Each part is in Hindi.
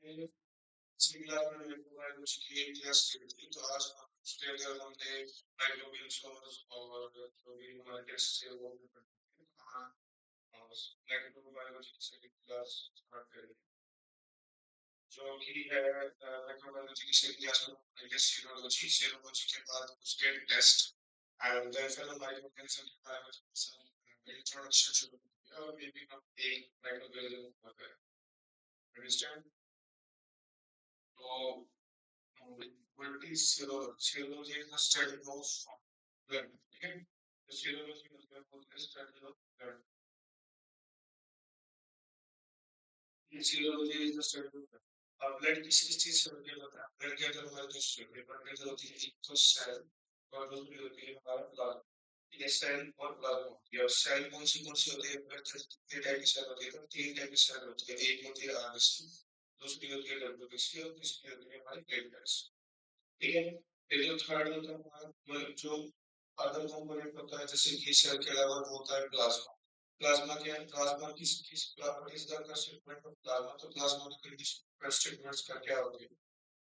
पिछली क्लास में मेरे को कुछ की क्लास की थी, तो आज उसके अंदर हमने माइक्रोबियल और जो भी हमारे टेस्ट से वो हाँ माइक्रोबायोलॉजी की सेकंड क्लास स्टार्ट करेंगे, जो कि है माइक्रोबायोलॉजी की सेकंड क्लास में पढ़ेंगे सीरोलॉजी। सीरोलॉजी के बाद उसके टेस्ट एंड देन फिर हम माइक्रोऑर्गेनिज्म के बारे में इंट्रोडक्शन शुरू करेंगे और मे बी हम एक माइक्रोबायोलॉजी पर अंडरस्टैंड। तो what is serology? Serology is the study of blood. Okay? The serology is the study of blood. Serology is the study of blood. अब ब्लड किसी चीज से बनने होता है। ब्लड के अंदर हमारे कुछ ब्लड के अंदर होती है एक तो सेल और दूसरी होती है हमारा प्लाज्मा। ये सेल और प्लाज्मा होती है। और सेल कौन सी होती है? ब्लड के कितने टाइप की सेल होती है? तो 3 टाइप की सेल होती है। एक होती है आरबीसी, दूसरी होती है डब्ल्यूबीसी और तीसरी होती है हमारी प्लेटलेट्स। ठीक है। फिर जो थर्ड होता है हमारा जो अदर कंपोनेंट होता है जैसे कि सेल के अलावा वो होता है प्लाज्मा। प्लाज्मा क्या है? प्लाज्मा किस what is the constituent of plasma? तो प्लाज्मा के कंस्टिट्यूएंट्स का क्या होते हैं?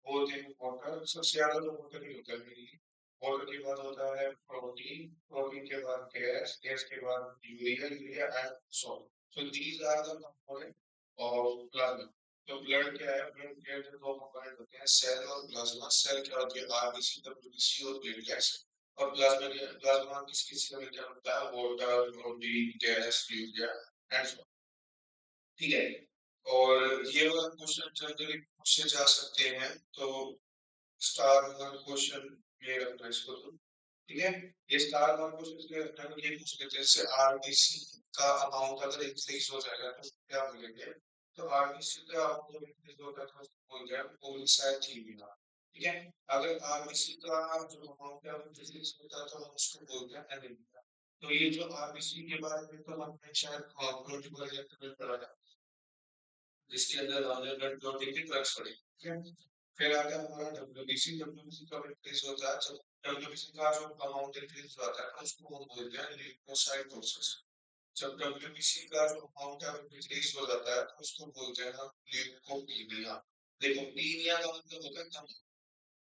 वो होते हैं वाटर, सबसे ज्यादा तो वाटर ही होता है मेनली। वाटर के बाद होता है प्रोटीन, प्रोटीन के बाद गैस, गैस के बाद urea, urea and salt. So these are the component of plasma. तो ब्लड क्या है? ब्लड के जो दो कंपोनेंट होते हैं सेल और प्लाज्मा। सेल क्या होती है? आरबीसी, डब्ल्यूबीसी और प्लेटलेट्स। और प्लाज्मा क्या? प्लाज्मा किस किस से मिलकर बनता है? Water, protein, gas, urea and salt. ठीक है। और ये वाला क्वेश्चन जनरली पूछे जा सकते हैं, तो स्टार वन क्वेश्चन ये रखना इसको तो। ठीक है। ये स्टार वन क्वेश्चन इसलिए रखना है, ये पूछ लेते हैं जैसे आरबीसी का अमाउंट अगर इंक्रीज हो जाएगा तो क्या बोलेंगे? तो आरबीसी का अमाउंट जब इंक्रीज होता है तो उसको बोलते हैं पोलिसाइथीमिया। ठीक है। अगर आरबीसी का जो अमाउंट है वो इंक्रीज होता है तो हम उसको बोलते हैं एनीमिया। तो ये जो आरबीसी के बारे में तो हमने शायद प्रोटोकॉल लेक्चर में पढ़ा था, जिसके अंदर हमने ब्लड क्लॉटिंग की ड्रग्स पढ़ी। ठीक है। फिर आ गया हमारा डब्ल्यूबीसी। डब्ल्यूबीसी कब इंक्रीज होता है? जब डब्ल्यूबीसी का जो अमाउंट इंक्रीज होता है उसको हम बोलते हैं ल्यूकोसाइटोसिस। जब डब्ल्यूबीसी का जो अमाउंट है इंक्रीज हो जाता है तो उसको बोलते हैं हम ल्यूकोपीनिया। देखो पीनिया का मतलब होता है कम,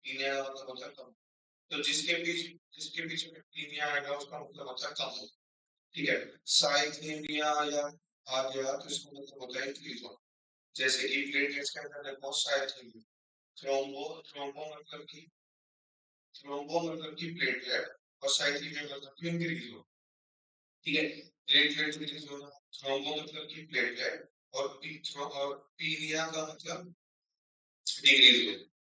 पीनिया का मतलब होता है कम। तो जिसके बीच में पीनिया आएगा उसका मतलब होता है कम। ठीक है। साइथीमिया या आ गया तो इसका मतलब होता है इंक्रीज होना। जैसे कि प्लेटलेट्स के अंदर देखो साइथीमिया। थ्रोम्बो मतलब कि प्लेटलेट और साइथीमिया मतलब कि इंक्रीज हो। ठीक है। प्लेटलेट इंक्रीज होना, थ्रोम्बो मतलब कि प्लेटलेट और पीनिया का मतलब डिक्रीज हो।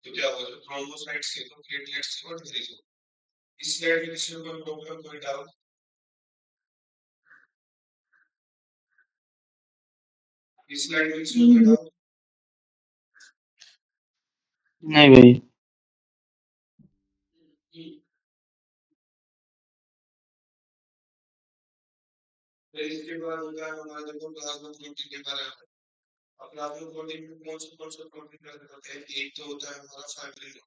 तो क्या होगा? जो थ्रोम्बोसाइट्स थे तो प्लेटलेट्स थे और डिक्रीज हो। इस स्लाइड में किसी को कोई प्रॉब्लम, कोई डाउट? इस स्लाइड में किसी को कोई डाउट? नहीं भाई। फिर इसके बाद होता है हमारा देखो प्लाज्मा प्रोटीन के बारे में। अब प्लाज्मा प्रोटीन में कौन से प्रोटीन प्रेजेंट होते हैं? एक तो होता है हमारा फाइब्रिन।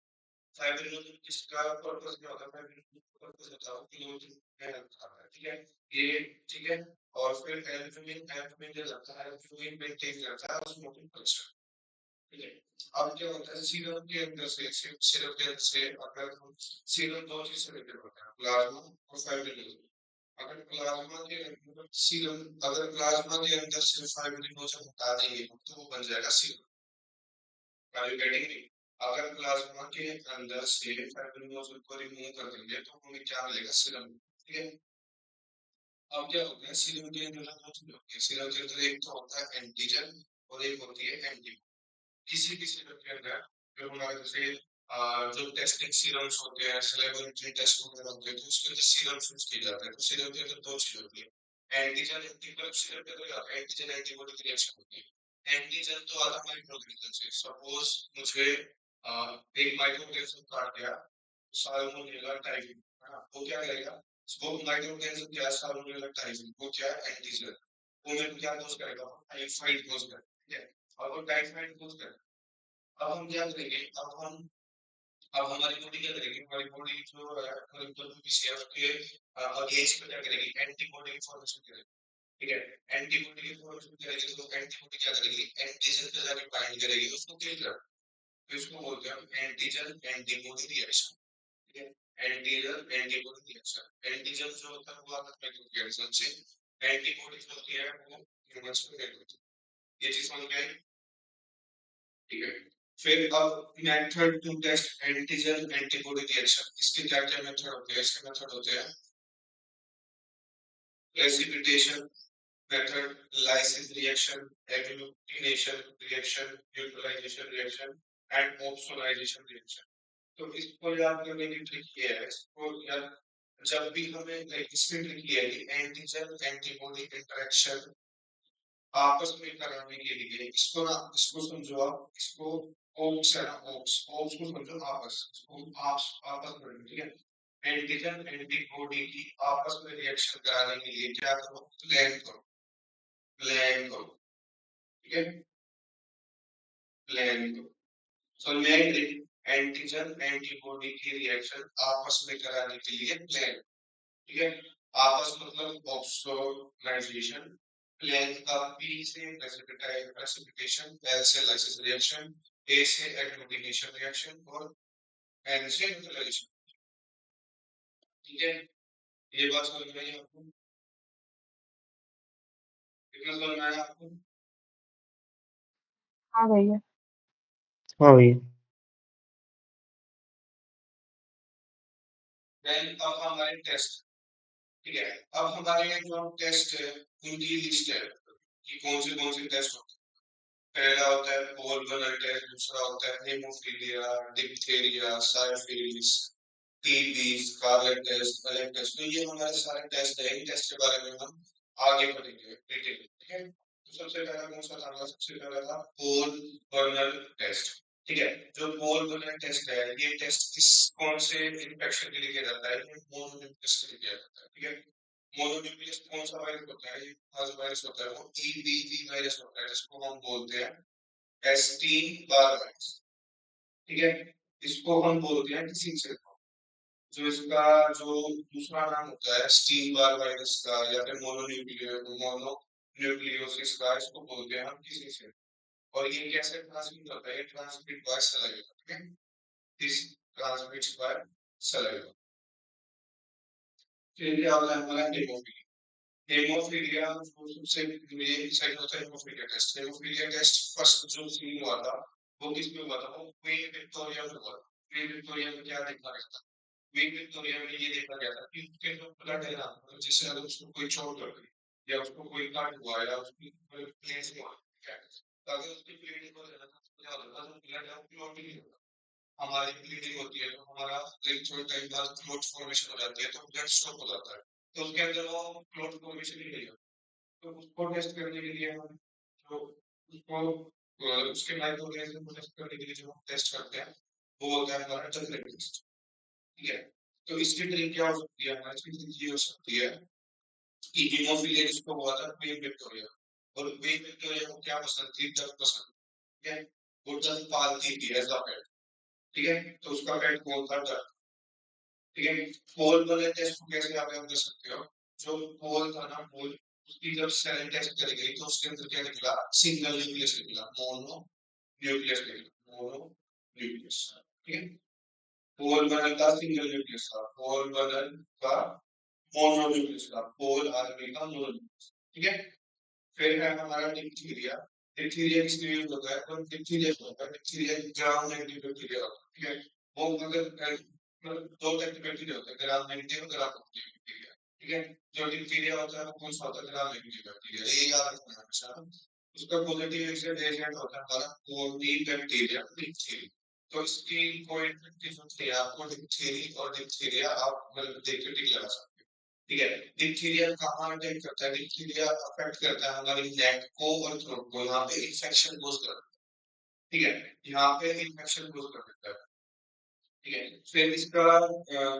फाइब्रिन किसका पर्पस क्या होता है? फाइब्रिन पर्पस होता है क्लोथिंग में रखता है। ठीक है। ये ठीक है। और फिर एल्बुमिन, एल्बुमिन जो रहता है एल्बुमिन मेंटेन करता है स्मोकिंग कल्चर। ठीक है। अब क्या होता है सीरम के अंदर से, सीरम के अंदर से अगर हम सीरम दो चीज से रिलेटेड होता है प्लाज्मा और फाइब्रिन। अगर प्लाज्मा के अंदर सीरम, अगर प्लाज्मा के अंदर से फाइब्रिनोजन हटा देंगे तो वो बन जाएगा serum. Are you getting me? अगर प्लाज्मा के अंदर से फाइब्रिनोजन को रिमूव कर देंगे तो हमें क्या मिलेगा? सीरम। ठीक है। अब क्या होता है सीरम के अंदर दो चीजें होती है। सीरम के अंदर एक तो होता है एंटीजन और एक होती है एंटीबॉडी। किसी भी सीरम के अंदर जो हमारे जैसे जो टेस्टिंग सीरम्स होते हैं, सेलेब्रिटी टेस्ट वगैरह होते हैं, तो उसके अंदर सीरम यूज किए जाते हैं। तो सीरम के अंदर दो चीज होती है, एंटीजन एंटीबॉडी। सीरम के अंदर एंटीजन एंटीबॉडी की रिएक्शन होती है। एंटीजन तो आता है माइक्रोऑर्गेनिज्म से। सपोज मुझे एक माइक्रोऑर्गेनिज्म काट गया, साल्मोनेला टाइफी, है ना? वो क्या करेगा? वो माइक्रोऑर्गेनिज्म क्या है? साल्मोनेला टाइफी वो क्या है? एंटीजन। वो मेरे को क्या कोज करेगा? टाइफाइड कोज करेगा। ठीक है। और वो टाइफाइड कोज करेगा। अब हम क्या करेंगे? अब हमारी बॉडी क्या करेगी? हमारी बॉडी जो है डब्ल्यूबीसीएफ के अगेंस्ट में क्या करेगी? एंटीबॉडी की फॉर्मेशन करेगी। ठीक है। एंटीबॉडी की फॉर्मेशन करेगी तो एंटीबॉडी क्या करेगी, एंटीजन पे जाके बाइंड करेगी, उसको किल कर, तो इसको बोलते हैं हम एंटीजन एंटीबॉडी रिएक्शन। ठीक है, एंटीजन एंटीबॉडी रिएक्शन। एंटीजन जो होता है वो आता है ऑर्गेनिज्म से, एंटीबॉडी जो होती है वो ह्यूमंस में मेड होती है। ये चीज समझ में आई? ठीक है। फिर अब method to test antigen antibody reaction, इसके क्या क्या मेथड होते हैं? इसके मेथड होते हैं precipitation method, lysis reaction, agglutination reaction, neutralization reaction and oxidation reaction। तो इसको याद करने की ट्रिक ये है, इसको याद जब भी हमें लाइक इसकी ट्रिक ये है कि एंटीजन एंटीबॉडी इंटरेक्शन आपस में कराने के लिए इसको ना, इसको समझो आप, इसको ओक्स है ना, ओक्स ओक्स को समझो आपस, इसको आपस आपस में, ठीक है। एंटीजन एंटीबॉडी की आपस में रिएक्शन कराने के लिए क्या करो, प्लान करो, प्लान करो, ठीक है, प्लान करो। So mainly एंटीजन एंटीबॉडी की रिएक्शन आपस में कराने के लिए प्लान, ठीक है। आपस मतलब ऑक्सीडाइजेशन, प्लान का पी से प्रेसिपिटेशन, एल से लाइसिस रिएक्शन, ए से एग्लूटिनेशन रिएक्शन और एन से न्यूट्रलाइजेशन। ठीक है, ये बात समझ में आई आपको? कितना समझ में आया आपको? हाँ भैया। हाँ भैया। देन अब हमारे टेस्ट, ठीक है, अब हमारे जो टेस्ट है उनकी लिस्ट है कि कौन से टेस्ट होते हैं। पहला होता है पोलमोनल टेस्ट, दूसरा होता है haemophilia, diphtheria, syphilis, TB, scarlet test, LM test. तो ये हमारे सारे टेस्ट है, इन टेस्ट के बारे में हम आगे पढ़ेंगे डिटेल, ठीक है। तो सबसे पहला कौन सा था? सबसे पहला था पोलमोनल टेस्ट, ठीक है। जो पोलमोनल टेस्ट है, ये टेस्ट किस कौन से इन्फेक्शन के लिए किया जाता है? ये मोनोन्यूक्लियस के लिए किया जाता है, ठीक है। मोनोन्यूक्लियस कौन सा वायरस होता है? ये फर्स्ट वायरस होता है, वो ईबीवी वायरस होता है, जिसको हम बोलते हैं एस्टीन बार वायरस, ठीक है। इसको हम बोलते हैं किसी से, जो इसका जो दूसरा नाम होता है स्टीन बार वायरस का या फिर मोनोन्यूक्लियोसिस का, इसको बोलते हैं हम किसी से। और ये कैसे ट्रांसमिट होता है? ये ट्रांसमिट बाय सलाइवा, ठीक है। This transmits by saliva. फिर क्या होता है हमारा हेमोफीलिया। हेमोफीलिया जो सबसे मेन साइड होता है haemophilia test. Haemophilia test first जो सीन हुआ था वो किस में हुआ था? वो क्वीन विक्टोरिया में हुआ था। क्वीन विक्टोरिया में क्या देखा गया था? क्वीन विक्टोरिया में ये देखा गया था कि उसके जो ब्लड है ना, मतलब जैसे अगर उसको कोई चोट लग गई या उसको कोई काट हुआ या उसकी प्लेस हुआ, ठीक है, तो अगर उसकी ब्लीडिंग हो जाए ना तो क्या होता है, जो ब्लड है वो क्लॉट नहीं होता। हमारी ब्लीडिंग होती है तो हमारा एक थोड़े टाइम बाद क्लॉट फॉर्मेशन हो जाती है, तो ब्लड स्टॉप हो जाता है, तो उसके अंदर वो क्लॉट फॉर्मेशन ही नहीं होता। तो उसको टेस्ट करने के लिए हम जो उसको उसके माइक्रो ऑर्गेनिज्म को टेस्ट करने के लिए जो हम टेस्ट करते हैं वो होता है हमारा जगरेट टेस्ट, ठीक है। तो इसकी ट्रिक क्या हो सकती है? हमारी इसकी ट्रिक ये हो सकती है कि हीमोफीलिया जिसको हुआ था क्वीन विक्टोरिया, और क्वीन विक्टोरिया को क्या पसंद थी? डक पसंद, ठीक है। वो डक पालती थी एज अ पेट, ठीक है, तो उसका पेट कौन था? डक, ठीक है। पोल वाले टेस्ट को कैसे आप याद कर सकते हो? जो पोल था ना, पोल उसकी जब सेल टेस्ट करी गई तो उसके अंदर क्या निकला? सिंगल न्यूक्लियस निकला, मोनो न्यूक्लियस निकला, मोनो न्यूक्लियस, ठीक है। पोल बनल का सिंगल न्यूक्लियस था, पोल बनल का मोनो न्यूक्लियस था, पोल आर्मी का मोनो न्यूक्लियस, ठीक है। फिर है हमारा डिप्थीरिया। डिप्थीरिया किसके यूज होता है? तो डिप्थीरिया होता है, डिप्थीरिया ग्राम नेगेटिव बैक्टीरिया होता है, ठीक है। वो मतलब दो टाइप के बैक्टीरिया होते हैं, ग्राम नेगेटिव और ग्राम पॉजिटिव बैक्टीरिया, ठीक है। जो डिप्थीरिया होता है वो कौन सा होता है? ग्राम नेगेटिव बैक्टीरिया, ये याद रखना है हमेशा। उसका पॉजिटिव एजेंट होता है हमारा कोनी बैक्टीरिया, डिप्थीरिया। तो इसकी कोई इन्फेक्टिव होती है आपको डिप्थीरिया और डिप्थीरिया आप मतलब देख के टिक लगा सकते हो, ठीक है। डिप्थीरिया कहाँ अटैक करता है? डिप्थीरिया अफेक्ट करता है हमारी नेक को और थ्रोट को, यहाँ पे इन्फेक्शन कोज कर देता है, ठीक है, यहाँ पे इन्फेक्शन कोज कर देता है, ठीक है। फिर इसका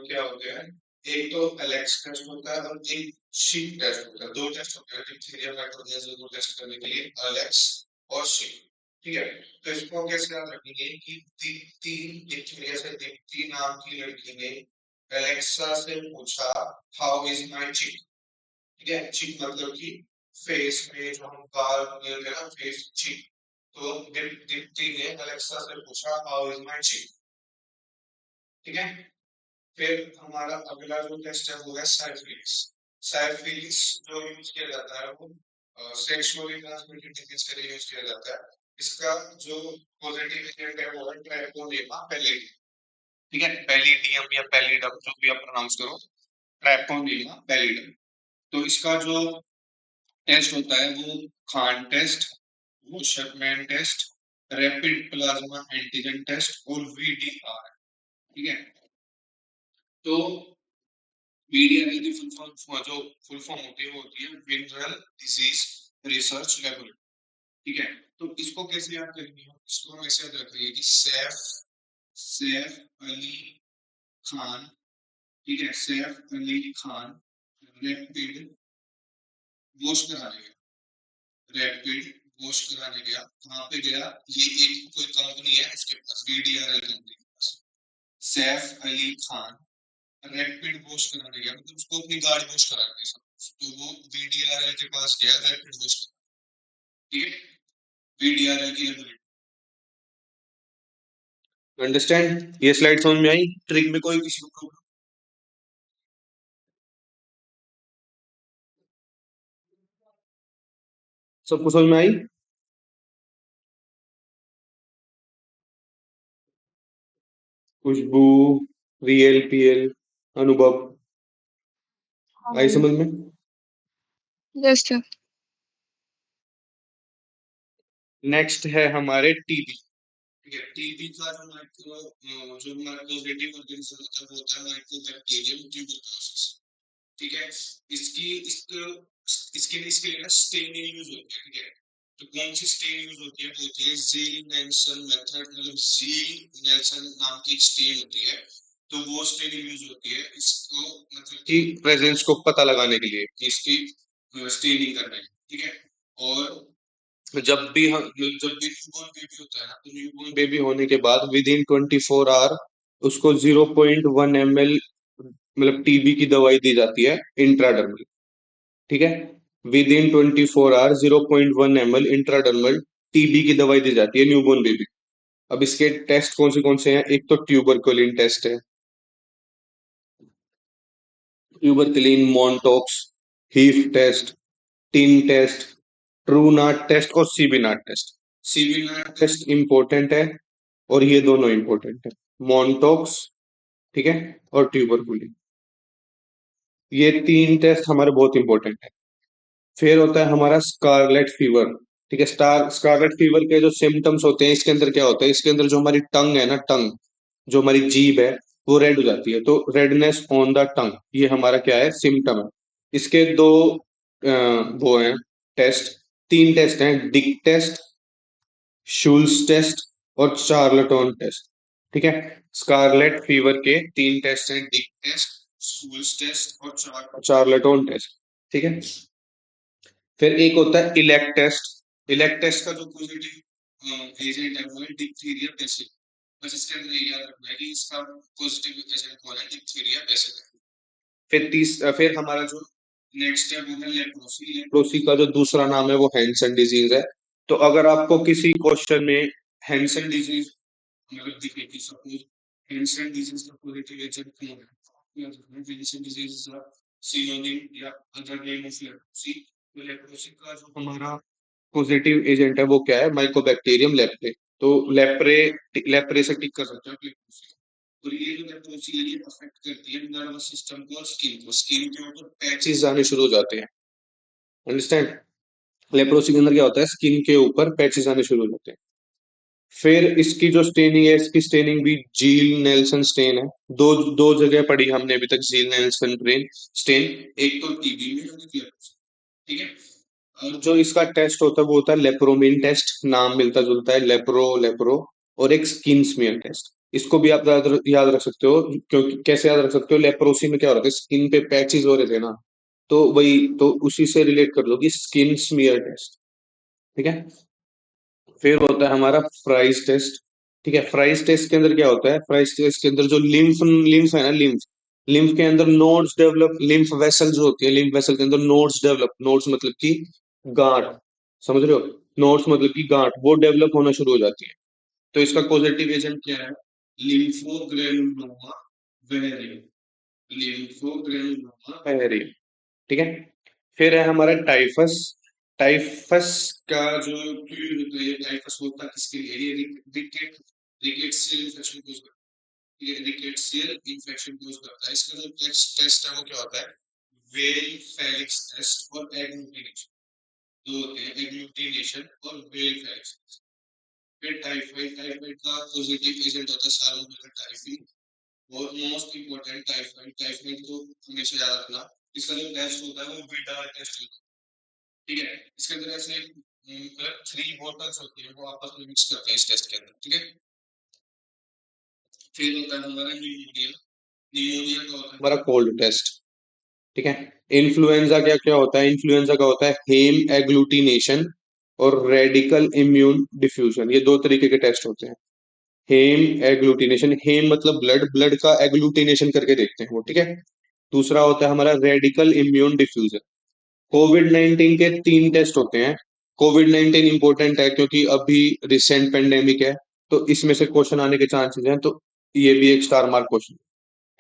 क्या होता है? एक तो एलेक्स टेस्ट होता है और एक शीट टेस्ट होता है, दो टेस्ट होते हैं डिप्थीरिया पैथोजेनिस को टेस्ट करने के लिए, एलेक्स और शीट, ठीक है। तो इसको कैसे याद रखेंगे कि दीप्ति, डिप्थीरिया से दीप्ति नाम की लड़की ने एलेक्सा से पूछा हाउ इज माय चिक, ठीक है। चिक मतलब कि फेस में जो हम बाल बोलते हैं ना, फेस चीक, तो दीप्ति ने अलेक्सा से पूछा हाउ इज माय चीक। ठीक है। फिर हमारा अगला जो टेस्ट है वो है साइफिलिस। साइफिलिस जो यूज किया जाता है वो सेक्सुअली ट्रांसमिटेड डिजीज के लिए यूज किया जाता है। इसका जो पॉजिटिव एजेंट है वो है ट्राइकोडेर्मा पैलिडी। ठीक है, पैलिडियम या पैलिडम जो भी आप प्रोनाउंस करो, ट्राइकोडेर्मा पैलिडम। तो इसका जो टेस्ट होता है वो खान टेस्ट, वो Sherman test, rapid plasma antigen test और वीडीआर। ठीक है। तो वीडीआर की फुल फॉर्म होती है वो होती है विनरल डिजीज रिसर्च लेबोरेटरी। ठीक है। तो इसको कैसे याद करेंगे हम, इसको हम ऐसे याद रखेंगे कि सैफ सैफ अली खान। ठीक है, सैफ अली खान रैपिड वॉश कराने गया, रैपिड वॉश कराने गया। कहाँ पे गया, ये एक कोई कंपनी है उसके पास, वीडीआरएल कंपनी के पास। सैफ अली खान रैपिड वॉश कराने गया, मतलब उसको अपनी गाड़ी वॉश कराने गया, तो वो वीडीआरएल के पास गया रैपिड वॉश कराने। ठीक है, वीडीआरएल की लेबोरेटरी। अंडरस्टैंड, ये स्लाइड समझ में आई, ट्रिक में कोई किसी को प्रॉब्लम? सबको समझ में आई? खुशबू, रियल, पीएल, अनुभव, हाँ आई भैया। समझ में? Yes sir. नेक्स्ट है हमारे टीबी। ठीक है, टीबी का जो हमारा पॉजिटिव ऑर्गेनिज्म होता है वो होता है माइकोबैक्टीरियम ट्यूबरकुलोसिस। ठीक है। इसके लिए ना स्टेनिंग यूज होती है। ठीक है, तो कौन सी स्टेन यूज होती है, वो होती है जील नेल्सन मेथड, मतलब जील नेल्सन नाम की एक स्टेन होती है। तो वो स्टेन यूज होती है इसको, मतलब कि प्रेजेंस को पता लगाने के लिए कि इसकी स्टेनिंग करना है। ठीक है। और जब भी न्यूबॉर्न बेबी होता है ना, तो न्यूबॉर्न बेबी होने के बाद विद इन 24 आवर उसको 0.1 ml मतलब टीबी की दवाई दी जाती है इंट्राडर्मल। ठीक है, within 24 hour 0.1 ml intradermal TB की दवाई दी जाती है न्यूबॉर्न बेबी। अब इसके टेस्ट कौन से हैं, एक तो ट्यूबरकुलिन टेस्ट है, tuberculin, Mantoux, Heaf test, tine test, Truenat test और CB NAAT test. CB NAAT test important है और ये दोनों इंपॉर्टेंट है, मॉन्टॉक्स, ठीक है, और ट्यूबरकुलिन। ये तीन टेस्ट हमारे बहुत इंपॉर्टेंट है। फिर होता है हमारा स्कारलेट फीवर। ठीक है, स्कारलेट फीवर के जो सिम्टम्स होते हैं, इसके अंदर क्या होता है, इसके अंदर जो हमारी टंग है ना, टंग जो हमारी जीभ है वो रेड हो जाती है, तो रेडनेस ऑन द टंग, ये हमारा क्या है, सिम्टम है। इसके दो वो हैं टेस्ट, तीन टेस्ट हैं, डिक टेस्ट, शूल्स टेस्ट और चार्लटन टेस्ट। ठीक है, स्कारलेट फीवर के तीन टेस्ट हैं, डिक टेस्ट, शूल्स टेस्ट और चार्लटन टेस्ट। ठीक है। फिर एक होता है इलेक्ट टेस्ट। इलेक्ट टेस्ट का जो पॉजिटिव एजेंट है वो है डिप्थीरिया पैसिव। बस इसके अंदर ये याद रखना है कि इसका पॉजिटिव एजेंट कौन है, डिप्थीरिया पैसिव। फिर हमारा जो नेक्स्ट है वो है लेप्रोसी। लेप्रोसी का जो दूसरा नाम है वो हैंसन डिजीज है। तो अगर आपको किसी क्वेश्चन में हैंसन डिजीज मतलब दिखेगी, सपोज हैंसन डिजीज का पॉजिटिव एजेंट कौन है, Hansen disease is a synonym या अदर नेम ऑफ लेप्रोसी। तो लेप्रोसी का जो हमारा पॉजिटिव एजेंट है वो क्या है, माइकोबैक्टीरियम लेप्रे। तो लेप्रे, लेप्रे से टिक कर सकते हो आप लेप्रोसी। और ये जो लेप्रोसी है ये अफेक्ट करती है नर्वस सिस्टम को और स्किन को, स्किन के ऊपर पैचेस आने शुरू हो जाते हैं। अंडरस्टैंड, लेप्रोसी के अंदर क्या होता है, स्किन के ऊपर पैचेस आने शुरू हो जाते हैं। फिर इसकी जो स्टेनिंग है, इसकी स्टेनिंग भी जील नेल्सन स्टेन है। दो दो जगह पढ़ी हमने अभी तक जील नेल्सन स्टेन, एक तो टीबी में और एक लेप्रोसी। ठीक है। और जो इसका टेस्ट होता है वो होता है लेप्रोमिन टेस्ट, नाम मिलता जुलता है, लेप्रो लेप्रो। और एक स्किन स्मीयर टेस्ट, इसको भी आप याद रख सकते हो। क्योंकि कैसे याद रख सकते हो, लेप्रोसी में क्या हो रहा है, स्किन पे पैचेस हो रहे थे ना, तो वही तो उसी से रिलेट कर लो कि स्किन स्मीयर टेस्ट। ठीक है। फिर होता है हमारा फ्राइज टेस्ट। ठीक है, फ्राइज टेस्ट के अंदर क्या होता है, फ्राइज टेस्ट के अंदर जो लिम्फ लिम्फ है ना, लिम्फ लिम्फ के अंदर नोड्स डेवलप, लिम्फ वेसल जो होती है, लिम्फ वेसल के अंदर नोड्स डेवलप, नोड्स मतलब कि गांठ, समझ रहे हो? नोड्स मतलब कि गांठ, वो डेवलप होना शुरू हो जाती है। तो इसका पॉजिटिव एजेंट क्या है? लिम्फोग्रेनुलोमा वेरिएंट, लिम्फोग्रेनुलोमा वेरिएंट। ठीक है। फिर है हमारा टाइफस। टाइफस का जो क्यों होता है, टाइफस होता है किसके लिए? ये रिकेट्सियल इन्फेक्शन को, ये रिकेट्सियल इन्फेक्शन कोज करता है। इसका जो टेस्ट है वो क्या होता है? वेल फेलिक्स टेस्ट और एग्लूटिनेशन, दो होते हैं, एग्लूटिनेशन और वेल फेलिक्स। फिर टाइफाइड, टाइफाइड का पॉजिटिव एजेंट होता है सालोमोनेला टाइफी। और मोस्ट इंपॉर्टेंट टाइफाइड, टाइफाइड को हमेशा याद रखना, इसका जो टेस्ट होता है वो विडार टेस्ट होता है। ठीक है। इसके अंदर ऐसे मतलब 3 बॉटल्स होती है, वो आपस में मिक्स करते हैं इस टेस्ट के अंदर। ठीक है। फिर होता है हमारा न्यूमोनिया। न्यूमोनिया का होता है हमारा कोल्ड टेस्ट। ठीक है। इन्फ्लुएंजा क्या क्या होता है? इन्फ्लुएंजा का होता है हेम एग्लूटिनेशन और रेडिकल इम्यून डिफ्यूजन, ये दो तरीके के टेस्ट होते हैं। हेम एग्लूटिनेशन, हेम मतलब ब्लड, ब्लड का एग्लूटिनेशन करके देखते हैं वो। ठीक है। दूसरा होता है हमारा रेडिकल इम्यून डिफ्यूजन। कोविड 19 के 3 टेस्ट होते हैं। कोविड 19 इंपॉर्टेंट है क्योंकि अभी रिसेंट पेंडेमिक है, तो इसमें से क्वेश्चन आने के चांसेस हैं, तो ये भी एक स्टार मार्क क्वेश्चन।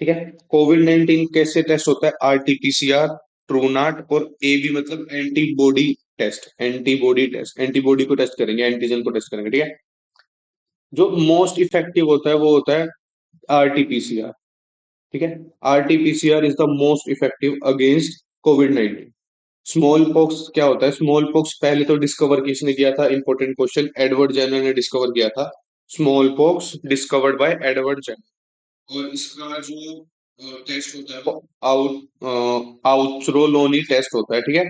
ठीक है। कोविड 19 कैसे टेस्ट होता है? आरटीपीसीआर, ट्रूनाट और एबी मतलब antibody test. Antibody test, antibody को टेस्ट करेंगे, एंटीजन को टेस्ट करेंगे। ठीक है। जो मोस्ट इफेक्टिव होता है वो होता है आरटीपीसीआर। ठीक है। RTPCR is the most effective against Covid 19। Small pox क्या होता है? स्मॉल पॉक्स पहले तो डिस्कवर किसने किया था? इंपॉर्टेंट क्वेश्चन, एडवर्ड जेनर ने डिस्कवर किया था। Smallpox discovered by Edward Jenner. और इसका जो टेस्ट होता है वो आउचरोलोनी टेस्ट होता है। ठीक है।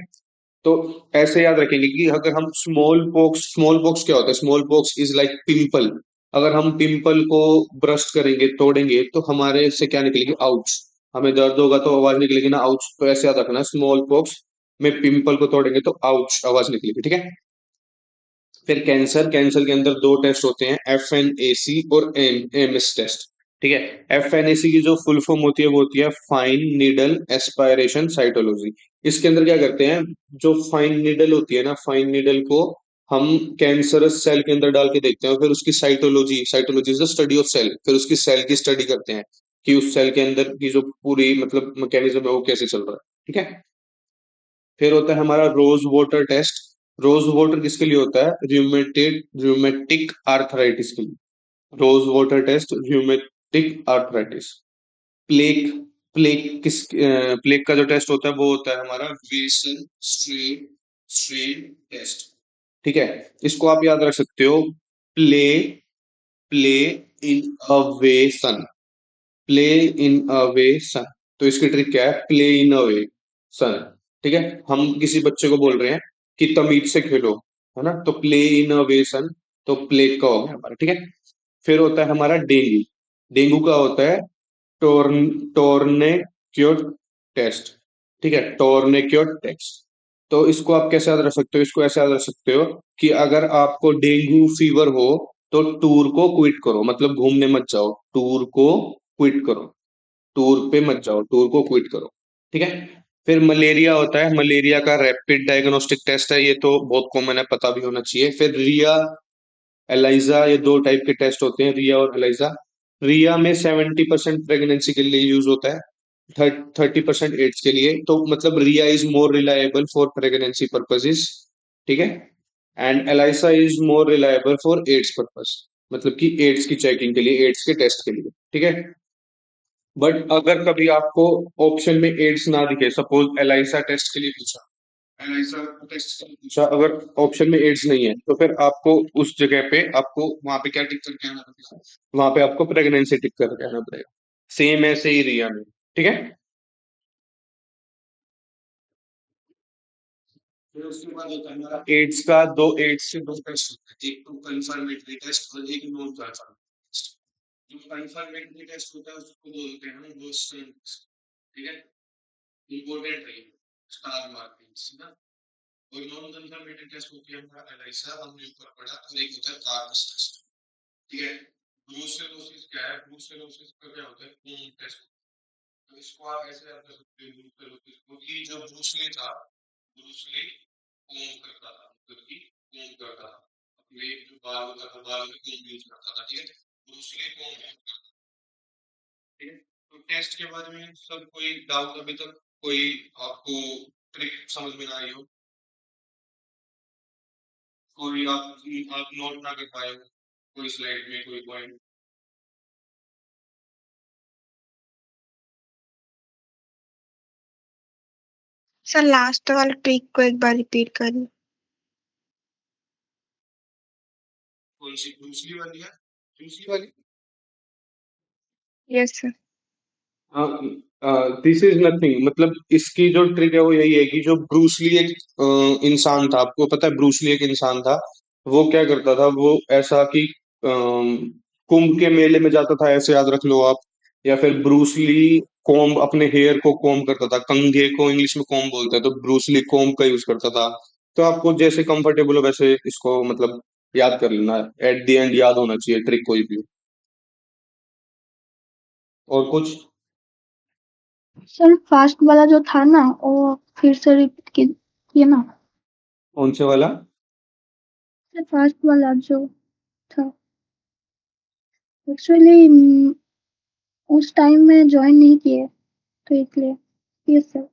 तो ऐसे याद रखेंगे कि अगर हम स्मॉल पॉक्स क्या होता है? Small pox is like pimple. अगर हम पिंपल को ब्रश करेंगे, तोड़ेंगे, तो हमारे से क्या निकलेगी? आउच। हमें दर्द होगा तो आवाज निकलेगी ना, आउच। तो ऐसे याद रखना, स्मॉल पॉक्स में पिंपल को तोड़ेंगे तो आउच आवाज निकलेगी। ठीक है। फिर कैंसर, कैंसर के अंदर 2 टेस्ट होते हैं, एफएनएसी और एमएस टेस्ट। ठीक है। एफएनएसी की जो फुल फॉर्म होती है वो होती है फाइन नीडल एस्पायरेशन साइटोलॉजी। इसके अंदर क्या करते हैं? जो फाइन नीडल होती है ना, फाइन नीडल को हम कैंसरस सेल के अंदर डाल के देखते हैं, और फिर उसकी cytology, cytology is the study of cell, फिर उसकी सेल की स्टडी करते हैं कि उस सेल के अंदर की जो पूरी मतलब मैकेनिज्म है वो कैसे चल रहा है। ठीक है। फिर होता है हमारा rose water test. Rose water किसके लिए होता है? र्यूमेटिक आर्थराइटिस के लिए। Rose water test rheumatic arthritis. Plague, plague का जो टेस्ट होता है वो होता है हमारा वेसन स्ट्रेन, स्ट्रेन टेस्ट। ठीक है। इसको आप याद रख सकते हो, play, play in a way son, play in a way son. तो इसकी ट्रिक क्या है? Play in a way son. ठीक है। हम किसी बच्चे को बोल रहे हैं कि तमीज से खेलो, है ना, तो play in a way son, तो प्ले का हो गया हमारा। ठीक है। फिर होता है हमारा डेंगू। डेंगू का होता है टोर्निक्योट टेस्ट। ठीक है। टोर्निक्योट टेस्ट। तो इसको आप कैसे याद रख सकते हो? इसको ऐसे याद रख सकते हो कि अगर आपको डेंगू फीवर हो तो टूर को क्विट करो, मतलब घूमने मत जाओ, टूर को क्विट करो, टूर पे मत जाओ, टूर को क्विट करो। ठीक है। फिर मलेरिया होता है, मलेरिया का रैपिड डायग्नोस्टिक टेस्ट है, ये तो बहुत कॉमन है, पता भी होना चाहिए। फिर रिया, एलाइजा, ये 2 टाइप के टेस्ट होते हैं, रिया और एलाइजा। रिया में 70% प्रेगनेंसी के लिए यूज होता है, 30% एड्स के लिए, तो मतलब RIA is more reliable for pregnancy purposes. ठीक है। And ELISA is more reliable for AIDS purpose, मतलब कि एड्स की चेकिंग के लिए, एड्स के टेस्ट के लिए। ठीक है। बट अगर कभी आपको ऑप्शन में एड्स ना दिखे, सपोज एलाइसा टेस्ट के लिए पूछा, एलाइसा टेस्ट के लिए पूछा, अगर ऑप्शन में एड्स नहीं है, तो फिर आपको उस जगह पे आपको वहां पे क्या टिक करके आना पड़ेगा? वहां पे आपको प्रेगनेंसी टिक करके आना पड़ेगा। सेम ऐसे ही रिया में। ठीक है। फिर उसके बाद होता है हमारा एड्स का, दो एड्स के 2 टेस्ट होते हैं, एक तो कंफर्मेटरी टेस्ट और एक नॉन कंफर्मेटरी टेस्ट। जो कंफर्मेटरी टेस्ट होता है उसको बोलते हैं हम बोस्टन। ठीक है। इंपॉर्टेंट है, स्टार मार्किंग ना। और नॉन कंफर्मेटरी टेस्ट होती है हमारा एलाइसा, हमने ऊपर पढ़ा, और एक होता है कार्पस टेस्ट। ठीक है। ब्रूसेलोसिस क्या है? ब्रूसेलोसिस का क्या होता है? खून टेस्ट। तो इसको आप ऐसे याद कर सकते हो, ब्रूसेलोसिस को, कि जो ब्रूसली था, ब्रूसली कोम करता था, मतलब कि कोम करता था अपने जो बाल होता था, बाल में कोम यूज करता था, ठीक है, ब्रूस ली कोम यूज करता था, ठीक है। तो टेस्ट के बारे में सब कोई डाउट अभी तक, कोई आपको ट्रिक समझ में ना आई हो, कोई आप नोट ना कर पाए हो, कोई स्लाइड में कोई पॉइंट? सर लास्ट वाले ट्रिक को एक बार रिपीट करिए। कौन सी, दूसरी वाली है, दूसरी वाली? Yes sir. This is nothing, मतलब इसकी जो ट्रिक है वो यही है कि जो ब्रूस ली एक इंसान था, आपको पता है ब्रूस ली एक इंसान था, वो क्या करता था, वो ऐसा कि कुंभ के मेले में जाता था, ऐसे याद रख लो आप, या फिर ब्रूस ली कोम्ब, अपने हेयर को कोम्ब करता था, कंघे को इंग्लिश में कोम्ब बोलते हैं, तो ब्रूस ली कोम्ब का यूज करता था। तो आपको जैसे कंफर्टेबल हो वैसे इसको मतलब याद कर लेना, एट द एंड याद होना चाहिए ट्रिक कोई भी हो। और कुछ? सर फास्ट वाला जो था ना वो फिर से रिपीट किए ना। कौन से वाला? सर फास्ट वाला जो था एक्चुअली उस टाइम में ज्वाइन नहीं किए तो इसलिए। Yes sir.